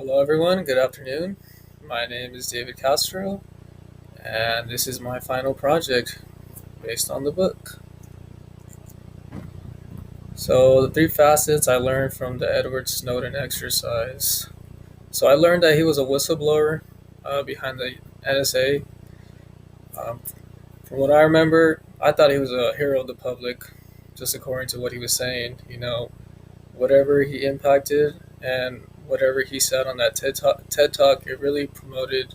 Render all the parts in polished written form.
Hello, everyone. Good afternoon. My name is David Castro, and this is my final project based on the book. So, the three facets I learned from the Edward Snowden exercise. So, I learned that he was a whistleblower behind the NSA. Um, from what I remember, I thought he was a hero of the public, just according to what he was saying. Whatever he impacted and whatever he said on that TED Talk, it really promoted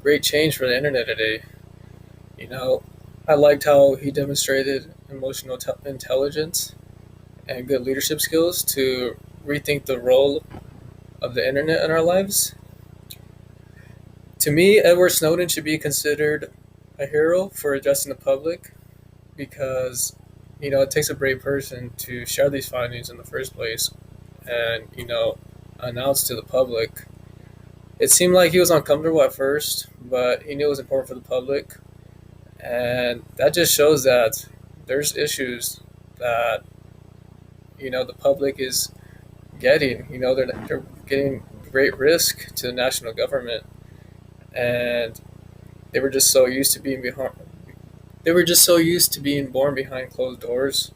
great change for the internet today. You know, I liked how he demonstrated emotional intelligence and good leadership skills to rethink the role of the internet in our lives. To me, Edward Snowden should be considered a hero for addressing the public because, it takes a brave person to share these findings in the first place and, announce to the public. It seemed like he was uncomfortable at first, but he knew it was important for the public. And that just shows that there's issues that the public is getting. They're getting great risk to the national government, and they were just so used to being behind. They were just so used to being born behind closed doors.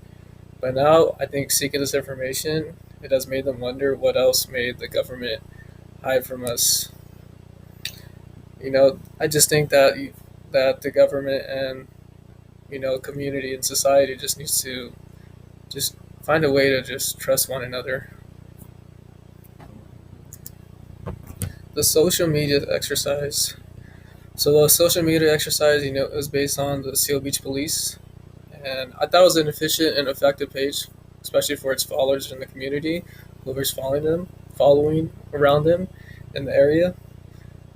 But now, I think seeking this information, it has made them wonder what else made the government hide from us. I just think that the government and community and society just needs to just find a way to just trust one another. The social media exercise. So the social media exercise, is based on the Seal Beach Police, and I thought it was an efficient and effective page, especially for its followers in the community, whoever's following around them in the area.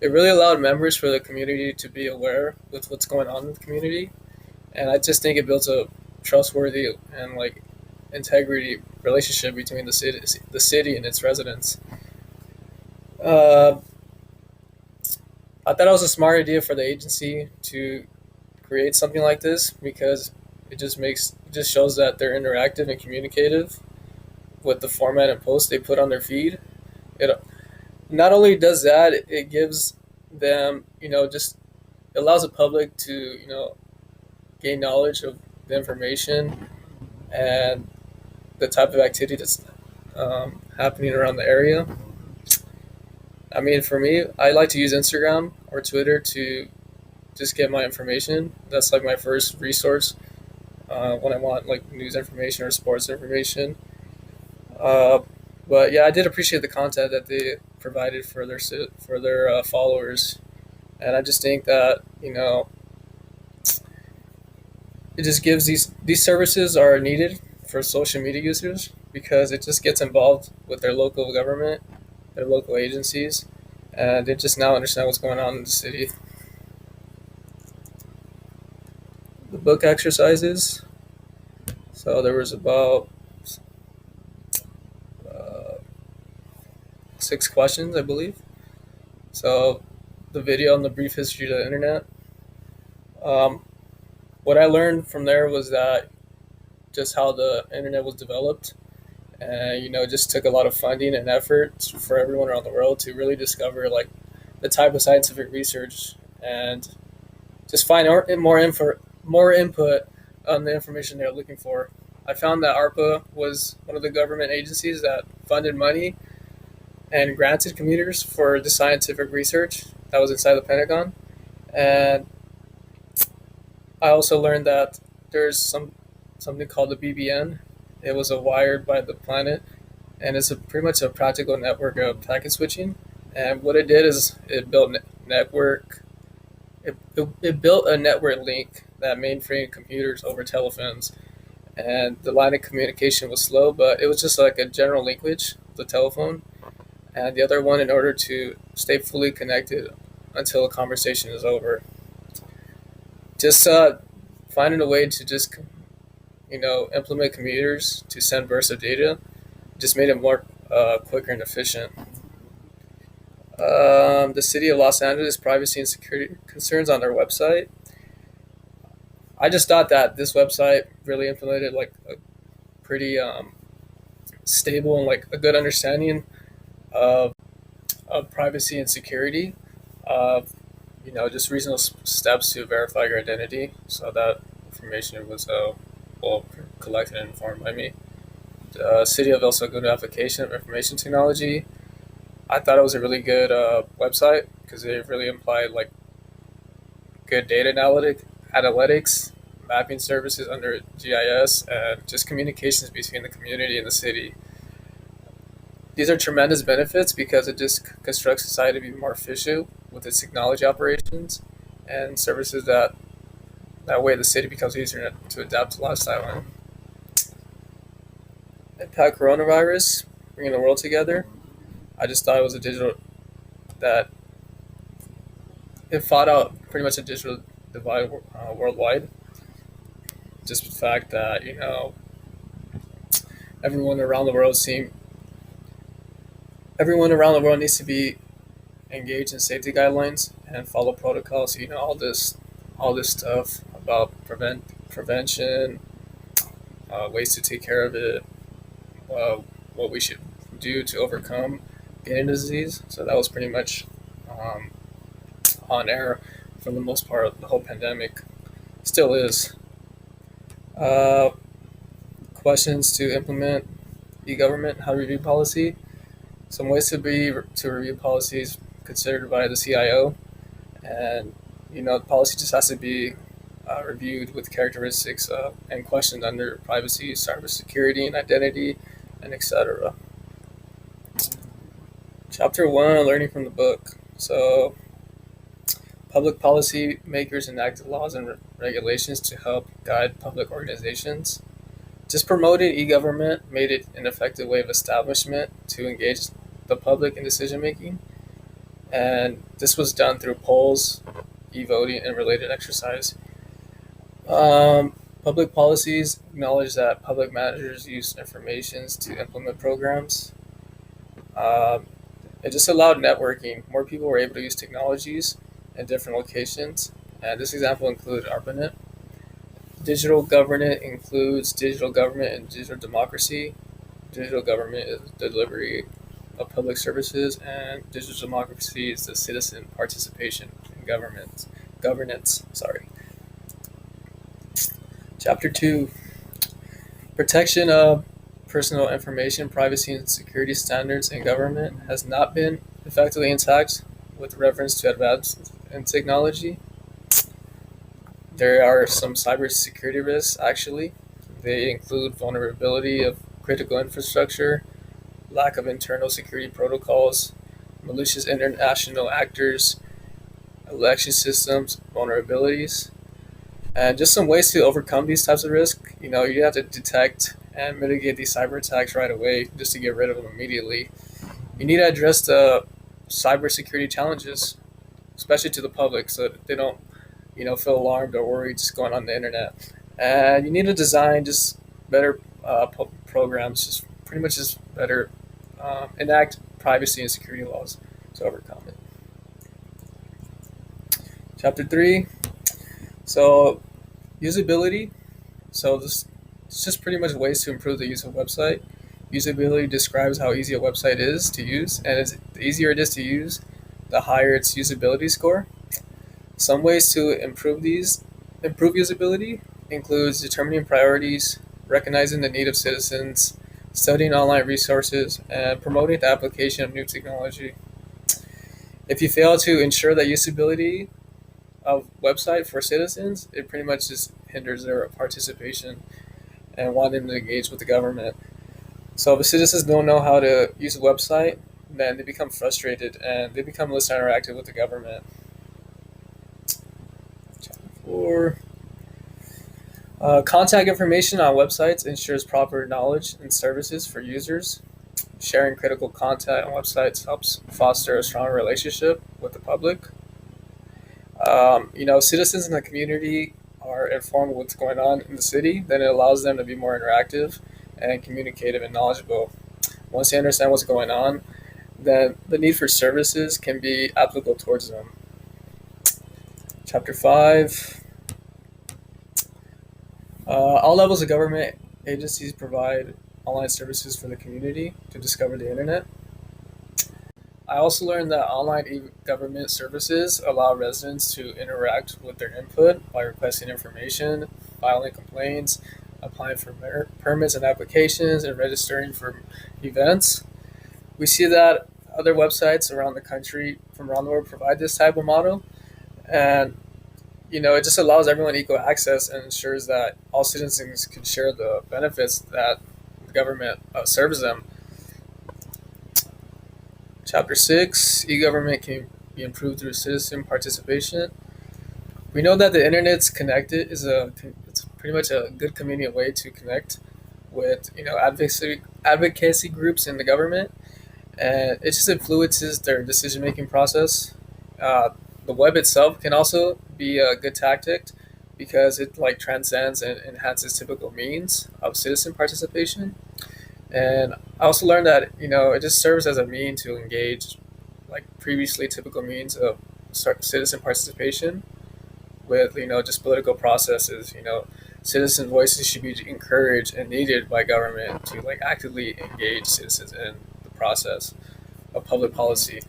It really allowed members for the community to be aware with what's going on in the community, and I just think it builds a trustworthy and integrity relationship between the city and its residents. Uh, I thought it was a smart idea for the agency to create something like this because it just shows that they're interactive and communicative with the format and posts they put on their feed. It not only does that, it gives them, just it allows the public to, gain knowledge of the information and the type of activity that's happening around the area. I mean, for me, I like to use Instagram or Twitter to just get my information. That's like my first resource when I want like news information or sports information. Uh, but yeah, I did appreciate the content that they provided for their followers, and I just think that it just gives these services are needed for social media users because it just gets involved with their local government, their local agencies, and they just now understand what's going on in the city. The book exercises. So there was about uh, 6 questions, I believe. So the video and the brief history of the internet. Um, what I learned from there was that just how the internet was developed, and it just took a lot of funding and effort for everyone around the world to really discover like the type of scientific research and just find more input on the information they're looking for. I found that ARPA was one of the government agencies that funded money and granted commuters for the scientific research that was inside the Pentagon. And I also learned that there's something called the BBN. It was a wired by the planet, and it's pretty much a practical network of packet switching. And what it did is it built network. It built a network link that mainframe computers over telephones, and the line of communication was slow, but it was just like a general linkage, the telephone, and the other one in order to stay fully connected until a conversation is over. Just finding a way to just implement computers to send bursts of data just made it more quicker and efficient. The city of Los Angeles privacy and security concerns on their website. I just thought that this website really implemented like a pretty stable and like a good understanding of of privacy and security, uh, just reasonable steps to verify your identity, so that information was well collected and informed by me. The City of El Segundo application of information technology. I thought it was a really good website because it really implied like good data analytics, mapping services under GIS, and just communications between the community and the city. These are tremendous benefits because it just constructs society to be more efficient with its technology operations and services that way the city becomes easier to adapt to lifestyle in. Impact coronavirus, bringing the world together. I just thought it was a digital that it fought out pretty much a digital divide worldwide. Just the fact that everyone around the world seem everyone around the world needs to be engaged in safety guidelines and follow protocols. All this stuff about prevention, ways to take care of it, uh, what we should do to overcome getting the disease. So that was pretty much um, on air for the most part of the whole pandemic. Still is. Uh, Questions to implement e-government, how to review policy. Some ways to review policies considered by the CIO, and the policy just has to be reviewed with characteristics and questioned under privacy, cybersecurity, and identity, and etc. Chapter 1, learning from the book. So, public policy makers enact laws and regulations to help guide public organizations. Just promoting e-government made it an effective way of establishment to engage the public in decision making, and this was done through polls, e-voting, and related exercise. Public policies acknowledge that public managers use information to implement programs. Um, it just allowed networking. More people were able to use technologies in different locations, and this example included ARPANET. Digital government includes digital government and digital democracy. Digital government is the delivery of public services, and digital democracy is the citizen participation in governance. Sorry. Chapter 2, protection of personal information, privacy, and security standards in government has not been effectively intact with reference to advances in technology. There are some cybersecurity risks, actually. They include vulnerability of critical infrastructure, lack of internal security protocols, malicious international actors, election systems vulnerabilities, and just some ways to overcome these types of risks. You have to detect and mitigate these cyber attacks right away just to get rid of them immediately. You need to address the cybersecurity challenges, especially to the public, so that they don't feel alarmed or worried just going on the internet. And you need to design just better programs, just pretty much just better enact privacy and security laws to overcome it. Chapter 3. So, usability. So this it's just pretty much ways to improve the use of a website. Usability describes how easy a website is to use, and the easier it is to use, the higher its usability score. Some ways to improve usability includes determining priorities, recognizing the need of citizens, studying online resources, and promoting the application of new technology. If you fail to ensure that usability of website for citizens, it pretty much just hinders their participation and wanting to engage with the government. So if the citizens don't know how to use a website, then they become frustrated and they become less interactive with the government. Chapter 4. Contact information on websites ensures proper knowledge and services for users. Sharing critical content on websites helps foster a strong relationship with the public. Citizens in the community are informed of what's going on in the city, then it allows them to be more interactive and communicative and knowledgeable. Once they understand what's going on, then the need for services can be applicable towards them. Chapter 5. All levels of government agencies provide online services for the community to discover the internet. I also learned that online e-government services allow residents to interact with their input by requesting information, filing complaints, applying for permits and applications, and registering for events. We see that other websites around the country from around the world provide this type of model, and it just allows everyone equal access and ensures that all citizens can share the benefits that the government serves them. Chapter 6, e-government can be improved through citizen participation. We know that the internet's connected it's pretty much a good convenient way to connect with advocacy groups in the government, and it just influences their decision making process. Uh, the web itself can also be a good tactic because it like transcends and enhances typical means of citizen participation. And I also learned that it just serves as a mean to engage like previously typical means of citizen participation with just political processes. Citizen voices should be encouraged and needed by government to like actively engage citizens in the process of public policy.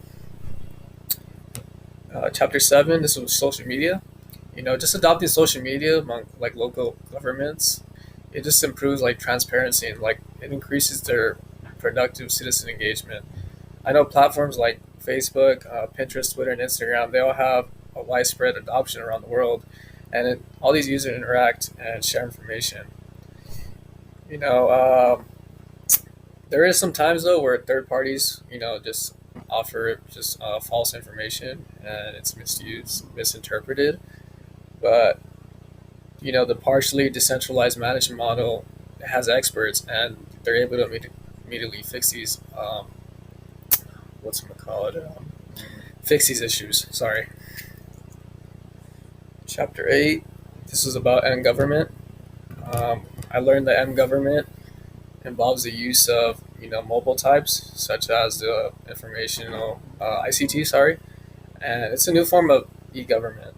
Chapter 7, this was social media. Just adopting social media among like local governments, it just improves like transparency and like it increases their productive citizen engagement. I know platforms like Facebook, Pinterest, Twitter, and Instagram, they all have a widespread adoption around the world, and all these users interact and share information. You know, um, there is some times though where third parties, just offer just false information and it's misused, misinterpreted. But the partially decentralized management model has experts, and they're able to immediately fix these. What's going to call it? Fix these issues. Sorry. Chapter 8. This is about M government. I learned that M government involves the use of mobile types such as the informational ICT. Sorry, and it's a new form of e-government.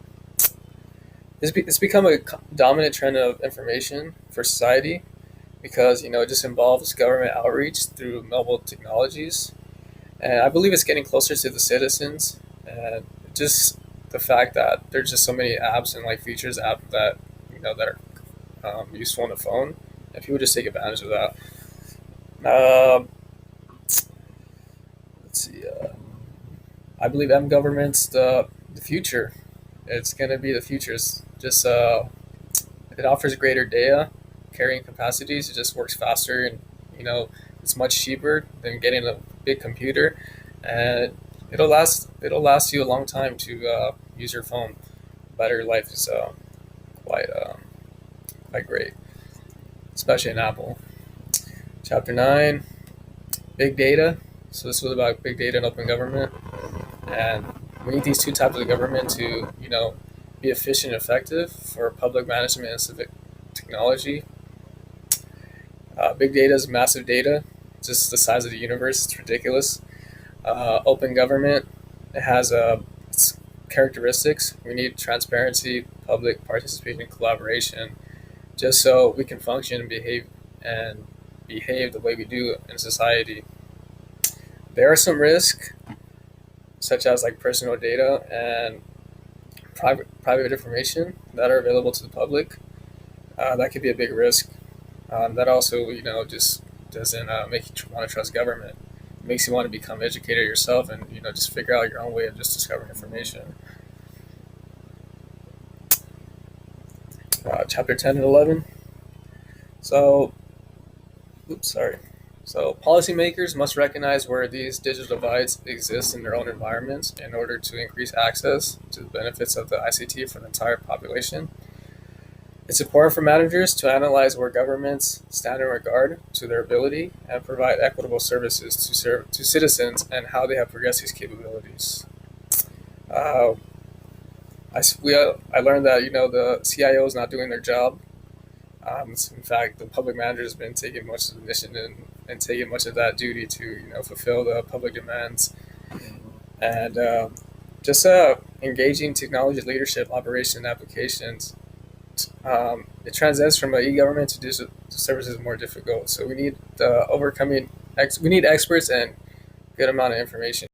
It's become a dominant trend of information for society because it just involves government outreach through mobile technologies, and I believe it's getting closer to the citizens. And just the fact that there's just so many apps and like features that that are useful on the phone, and people just take advantage of that. Um, let's see. I believe M government's the future. It's gonna be the future. It's just it offers greater data carrying capacities. It just works faster, and it's much cheaper than getting a big computer, and it'll last you a long time to use your phone. Battery life is quite quite great, especially in Apple. Chapter 9, big data. So this was about big data and open government, and we need these two types of government to be efficient and effective for public management and civic technology. Big data is massive data, just the size of the universe. It's ridiculous. Open government, it has its characteristics. We need transparency, public participation, and collaboration, just so we can function and behave the way we do in society. There are some risks, such as like personal data and private information that are available to the public. That could be a big risk. That also, just doesn't make you want to trust government. It makes you want to become educated yourself and just figure out your own way of just discovering information. Chapter 10 and 11. So, oops, sorry. So, policymakers must recognize where these digital divides exist in their own environments in order to increase access to the benefits of the ICT for the entire population. It's important for managers to analyze where governments stand in regard to their ability and provide equitable services to citizens and how they have progressed these capabilities. Uh, I learned that the CIO is not doing their job. In fact, the public manager has been taking much of the mission and taking much of that duty to fulfill the public demands, and just engaging technology leadership, operation, and applications. It transcends from e-government to digital services more difficult. So we need we need experts and good amount of information.